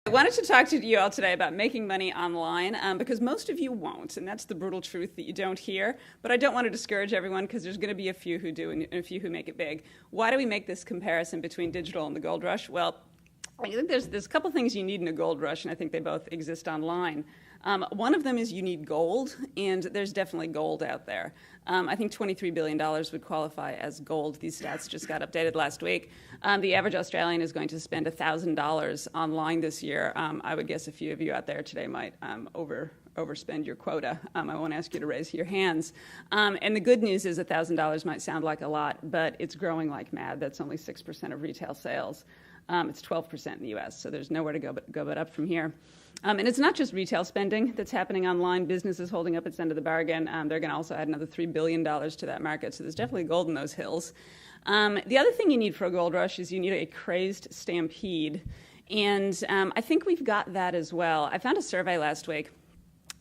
I wanted to talk to you all today about making money online because most of you won't, and that's the brutal truth that you don't hear. But I don't want to discourage everyone because there's going to be a few who do and a few who make it big. Why do we make this comparison between digital and the gold rush? Well, I think there's a couple things you need in a gold rush, and I think they both exist online. One of them is you need gold, and there's definitely gold out there. I think $23 billion would qualify as gold. These stats just got updated last week. The average Australian is going to spend $1,000 online this year. I would guess a few of you out there today might overspend your quota. I won't ask you to raise your hands. And the good news is $1,000 might sound like a lot, but it's growing like mad. That's only 6% of retail sales. It's 12% in the US, so there's nowhere to go but up from here. And it's not just retail spending that's happening online. Business is holding up its end of the bargain. They're going to also add another $3 billion to that market, so there's definitely gold in those hills. The other thing you need for a gold rush is you need a crazed stampede, and I think we've got that as well. I found a survey last week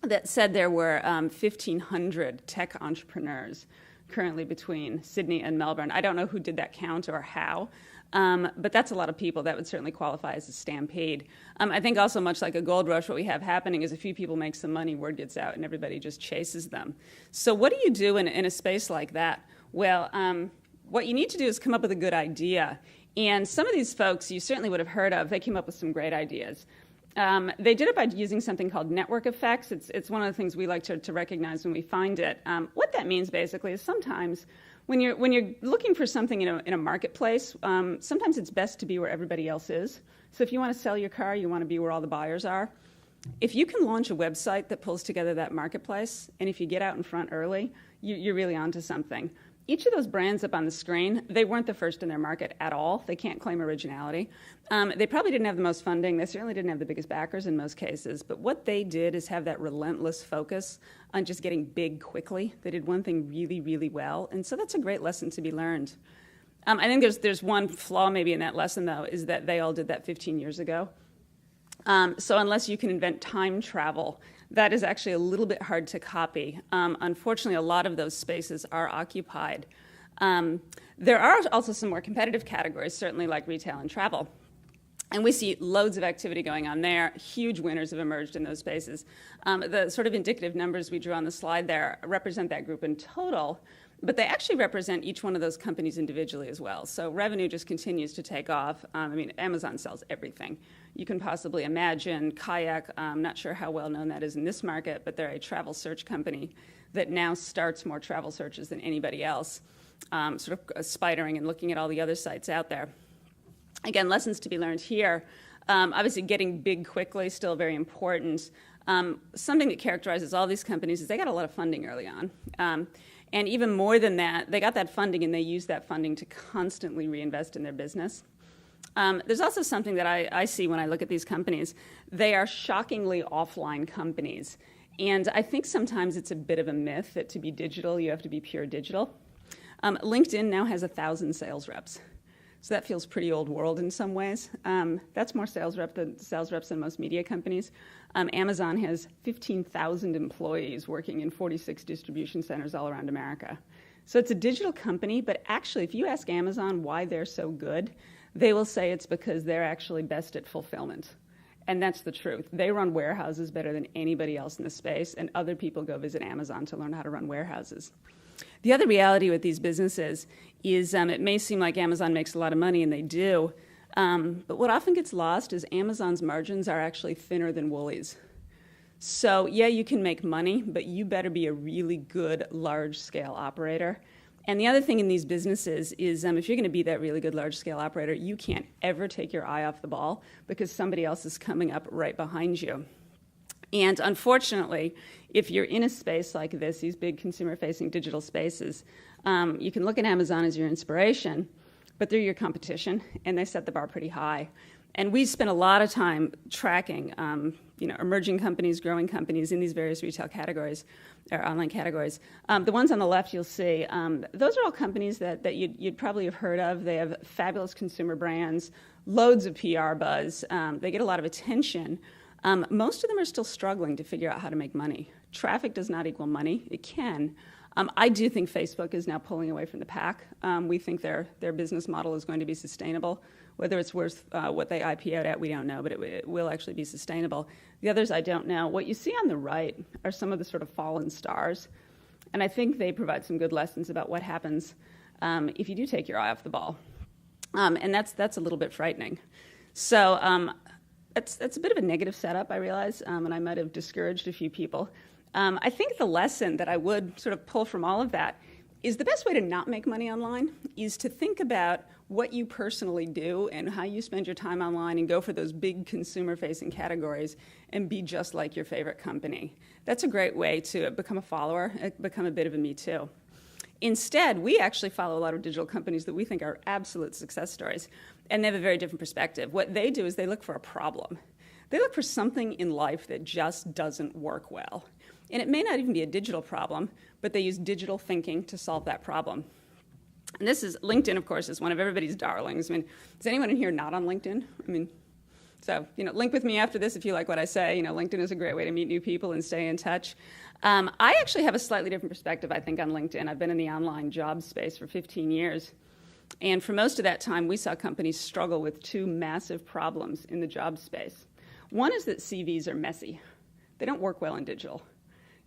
that said there were 1,500 tech entrepreneurs currently between Sydney and Melbourne. I don't know who did that count or how, but that's a lot of people. That would certainly qualify as a stampede. I think also much like a gold rush, what we have happening is a few people make some money, word gets out, and everybody just chases them. So what do you do in a space like that? Well, what you need to do is come up with a good idea. And some of these folks you certainly would have heard of. They came up with some great ideas. They did it by using something called network effects. It's one of the things we like to recognize when we find it. What that means basically is sometimes when you're looking for something in a marketplace, sometimes it's best to be where everybody else is. So if you want to sell your car, you want to be where all the buyers are. If you can launch a website that pulls together that marketplace, and if you get out in front early, you're really onto something. Each of those brands up on the screen, they weren't the first in their market at all. They can't claim originality. They probably didn't have the most funding. They certainly didn't have the biggest backers in most cases. But what they did is have that relentless focus on just getting big quickly. They did one thing really, really well. And so that's a great lesson to be learned. I think there's one flaw maybe in that lesson, though, is that they all did that 15 years ago. So unless you can invent time travel, that is actually a little bit hard to copy. Unfortunately, a lot of those spaces are occupied. There are also some more competitive categories, certainly like retail and travel. And we see loads of activity going on there. Huge winners have emerged in those spaces. The sort of indicative numbers we drew on the slide there represent that group in total, but they actually represent each one of those companies individually as well. So revenue just continues to take off. Amazon sells everything you can possibly imagine. Kayak, I'm not sure how well known that is in this market, but they're a travel search company that now starts more travel searches than anybody else, sort of spidering and looking at all the other sites out there. Again, lessons to be learned here. Obviously, getting big quickly, still very important. Something that characterizes all these companies is they got a lot of funding early on. And even more than that, they got that funding and they used that funding to constantly reinvest in their business. There's also something that I see when I look at these companies. They are shockingly offline companies. And I think sometimes it's a bit of a myth that to be digital, you have to be pure digital. LinkedIn now has 1,000 sales reps. So that feels pretty old world in some ways. That's more sales reps than most media companies. Amazon has 15,000 employees working in 46 distribution centers all around America. So it's a digital company, but actually, if you ask Amazon why they're so good, they will say it's because they're actually best at fulfillment. And that's the truth. They run warehouses better than anybody else in the space, and other people go visit Amazon to learn how to run warehouses. The other reality with these businesses is it may seem like Amazon makes a lot of money, and they do, but what often gets lost is Amazon's margins are actually thinner than Woolies. So yeah, you can make money, but you better be a really good large-scale operator. And the other thing in these businesses is if you're going to be that really good large-scale operator, you can't ever take your eye off the ball because somebody else is coming up right behind you. And unfortunately, if you're in a space like this, these big consumer-facing digital spaces, you can look at Amazon as your inspiration, but they're your competition, and they set the bar pretty high. And we spent a lot of time tracking emerging companies, growing companies in these various retail categories, or online categories. The ones on the left you'll see, those are all companies that you'd probably have heard of. They have fabulous consumer brands, loads of PR buzz. They get a lot of attention. Most of them are still struggling to figure out how to make money. Traffic does not equal money. It can. I do think Facebook is now pulling away from the pack. We think their business model is going to be sustainable. Whether it's worth what they IPO'd at, we don't know, but it will actually be sustainable. The others I don't know. What you see on the right are some of the sort of fallen stars, and I think they provide some good lessons about what happens if you do take your eye off the ball. And that's a little bit frightening. So it's a bit of a negative setup, I realize, and I might have discouraged a few people. I think the lesson that I would sort of pull from all of that is the best way to not make money online is to think about what you personally do and how you spend your time online and go for those big consumer-facing categories and be just like your favorite company. That's a great way to become a follower, become a bit of a Me Too. Instead, we actually follow a lot of digital companies that we think are absolute success stories, and they have a very different perspective. What they do is they look for a problem. They look for something in life that just doesn't work well. And it may not even be a digital problem, but they use digital thinking to solve that problem. And this is, LinkedIn, of course, is one of everybody's darlings. I mean, is anyone in here not on LinkedIn? I mean, so, link with me after this if you like what I say. LinkedIn is a great way to meet new people and stay in touch. I actually have a slightly different perspective, I think, on LinkedIn. I've been in the online job space for 15 years. And for most of that time, we saw companies struggle with two massive problems in the job space. One is that CVs are messy. They don't work well in digital.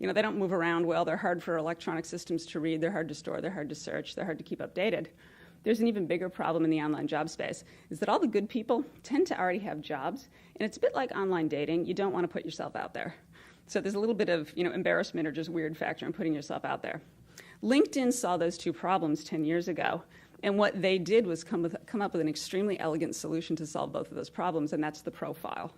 They don't move around well. They're hard for electronic systems to read. They're hard to store. They're hard to search. They're hard to keep updated. There's an even bigger problem in the online job space, is that all the good people tend to already have jobs, and it's a bit like online dating. You don't want to put yourself out there. So there's a little bit of embarrassment or just weird factor in putting yourself out there. LinkedIn saw those two problems 10 years ago, and what they did was come up with an extremely elegant solution to solve both of those problems, and that's the profile.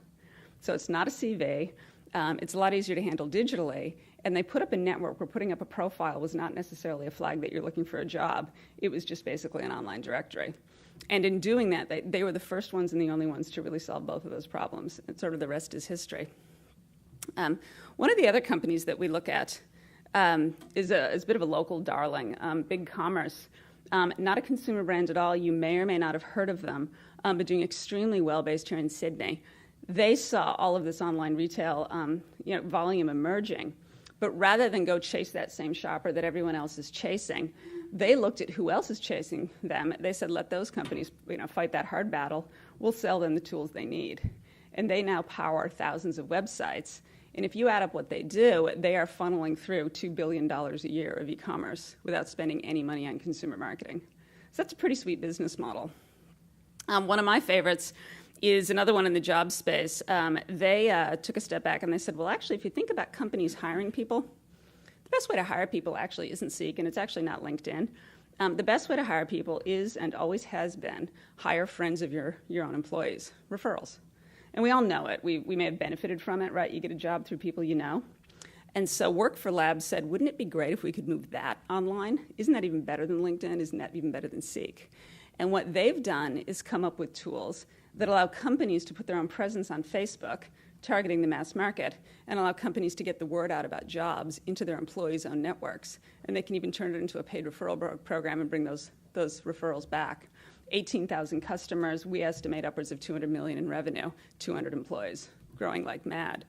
So it's not a CV. It's a lot easier to handle digitally, and they put up a network where putting up a profile was not necessarily a flag that you're looking for a job. It was just basically an online directory. And in doing that, they were the first ones and the only ones to really solve both of those problems. And sort of the rest is history. One of the other companies that we look at is a bit of a local darling, BigCommerce. Not a consumer brand at all. You may or may not have heard of them, but doing extremely well based here in Sydney. They saw all of this online retail volume emerging, but rather than go chase that same shopper that everyone else is chasing, they looked at who else is chasing them. They said, let those companies fight that hard battle. We'll sell them the tools they need. And they now power thousands of websites. And if you add up what they do, they are funneling through $2 billion a year of e-commerce without spending any money on consumer marketing. So that's a pretty sweet business model. One of my favorites is another one in the job space. They took a step back and they said, well, actually, if you think about companies hiring people, the best way to hire people actually isn't Seek, and it's actually not LinkedIn. The best way to hire people is, and always has been, hire friends of your own employees, referrals. And we all know it. We may have benefited from it, right? You get a job through people you know. And so Work for Labs said, wouldn't it be great if we could move that online? Isn't that even better than LinkedIn? Isn't that even better than Seek? And what they've done is come up with tools that allow companies to put their own presence on Facebook, targeting the mass market, and allow companies to get the word out about jobs into their employees' own networks. And they can even turn it into a paid referral program and bring those referrals back. 18,000 customers, we estimate upwards of $200 million in revenue, 200 employees, growing like mad.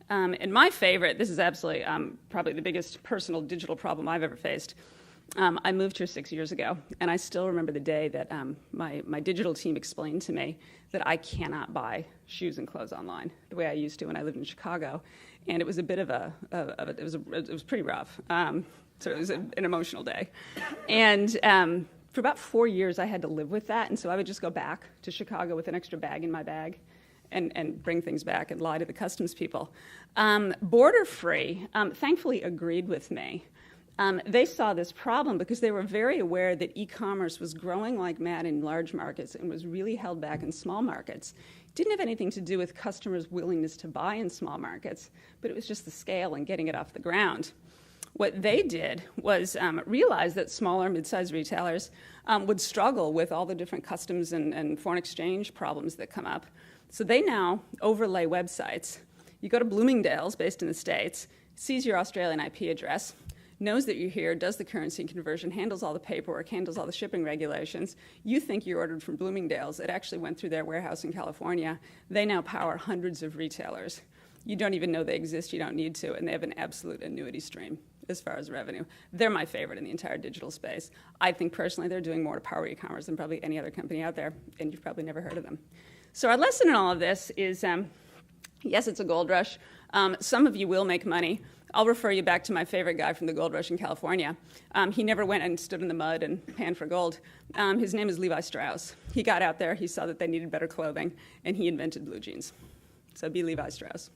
And my favorite, this is absolutely probably the biggest personal digital problem I've ever faced. I moved here 6 years ago, and I still remember the day that my digital team explained to me that I cannot buy shoes and clothes online the way I used to when I lived in Chicago, and it was a bit of it was pretty rough. So it was an emotional day, and for about 4 years I had to live with that, and so I would just go back to Chicago with an extra bag in my bag, and bring things back and lie to the customs people. Borderfree, thankfully, agreed with me. They saw this problem because they were very aware that e-commerce was growing like mad in large markets and was really held back in small markets. It didn't have anything to do with customers' willingness to buy in small markets, but it was just the scale and getting it off the ground. What they did was realize that smaller, mid-sized retailers would struggle with all the different customs and foreign exchange problems that come up. So they now overlay websites. You go to Bloomingdale's, based in the States, sees your Australian IP address, knows that you're here, does the currency conversion, handles all the paperwork, handles all the shipping regulations. You think you ordered from Bloomingdale's. It actually went through their warehouse in California. They now power hundreds of retailers. You don't even know they exist. You don't need to, and they have an absolute annuity stream. as far as revenue. They're my favorite in the entire digital space. I think personally they're doing more to power e-commerce than probably any other company out there, and you've probably never heard of them. So our lesson in all of this is, yes, it's a gold rush. Some of you will make money. I'll refer you back to my favorite guy from the gold rush in California. He never went and stood in the mud and panned for gold. His name is Levi Strauss. He got out there, he saw that they needed better clothing, and he invented blue jeans. So be Levi Strauss.